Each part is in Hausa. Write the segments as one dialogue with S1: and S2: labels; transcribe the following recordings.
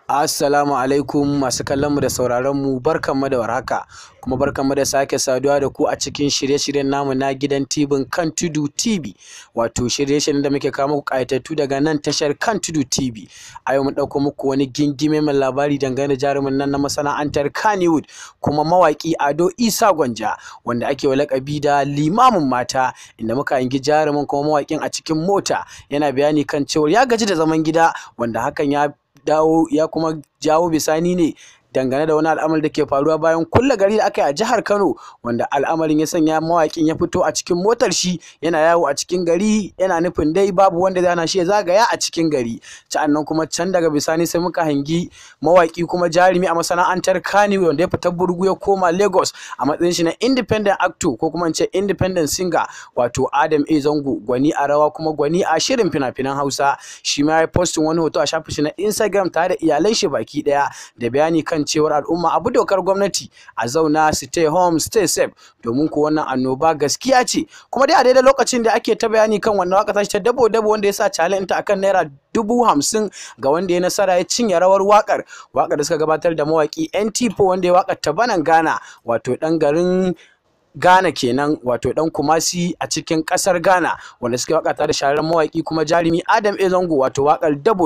S1: Assalamu alaikum masu kallon mu da sauraron mu, barkanmu da warhaka kuma barkanmu da sake saduwa da ku a cikin shirye-shiryen namu na gidan TV Kan Tudu TV, wato shirye-shiryen da muke kawo muku ƙayatattu daga nan tashar Kan Tudu TV. A yau mun ɗauko muku wani gingime mai labari dangane da jarumin nan na masana'antar Kannywood kuma mawaƙi Ado Isa Gwanja, wanda ake wa laƙabi da limamin mata, inda muka hangi jarumin kuma mawaƙin a cikin mota yana bayani kan cewa ya gaji da zaman gida, wanda hakan ya kuma jawo bisani ne dangane da wani al'amari da ke faruwa bayan kulle gari da aka yi a jihar Kano, wanda al'amarin ya sanya mawaƙin ya fito a cikin motar shi yana yawo a cikin gari, yana nufin dai babu wanda zai hana shi ya zagaya a cikin gari. Sa'annan kuma can daga bisani sai muka hangi mawaƙi kuma jarumi a masana'antar Kannywood wanda ya fita burgu ya koma Lagos a matsayin shi na independent actor ko kuma in ce independent singer, wato Adam A Zango, gwani a rawa kuma gwani a shirin fina-finan Hausa. Shi ma ya postin wani hoto a shafin shi na Instagram tare da iyalan shi baki daya da bayani kan cewar al'umma abu dokar gwamnati a zauna, stay home stay safe, domin ko wannan annoba gaskiya ce. Kuma dai a daidai lokacin da ake ta bayani kan wannan waka tashi ta dabo wanda ya sa challenge ta akan naira 50,000 ga wanda ya nasara ya cinye rawar wakar da suka gabatar da mawaki NT4 wanda ya wakar ta banan Ghana, wato dan garin Ghana kenan, wato dan Kumasi a cikin kasar Ghana, wanda suka waka da shahararren mawaki kuma jarumi Adam A Zango, wato wakar dabo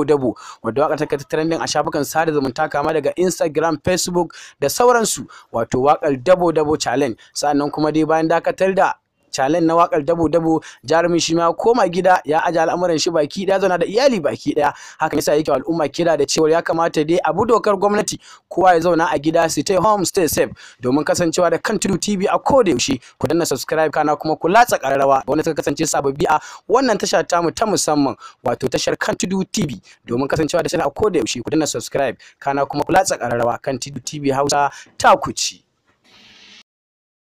S1: wanda wakar ta trending a shafukan sada zumunta kama daga Instagram, Facebook da sauransu, wato wakar dabo challenge. Sannan kuma dai bayan dakatar da challenge na wakar dabo jarumin shi ma koma gida ya aje al'amuran shi baki daya, zauna da iyali baki daya. Hakan yasa yake al'umma kira da cewa ya kamata dai abu dokar gwamnati, kowa ya zauna a gida, stay home stay safe, domin kasancewa da Kan Tudu TV a koda yaushe. Ku danna subscribe kana kuma ku latsa kararrawa wanda suka kasance sababbi a wannan tasha tamu ta musamman, wato tashar Kan Tudu TV, domin kasancewa da shi a koda yaushe. Ku danna subscribe kana kuma ku latsa kararrawa. Kan Tudu TV Hausa ta kuci.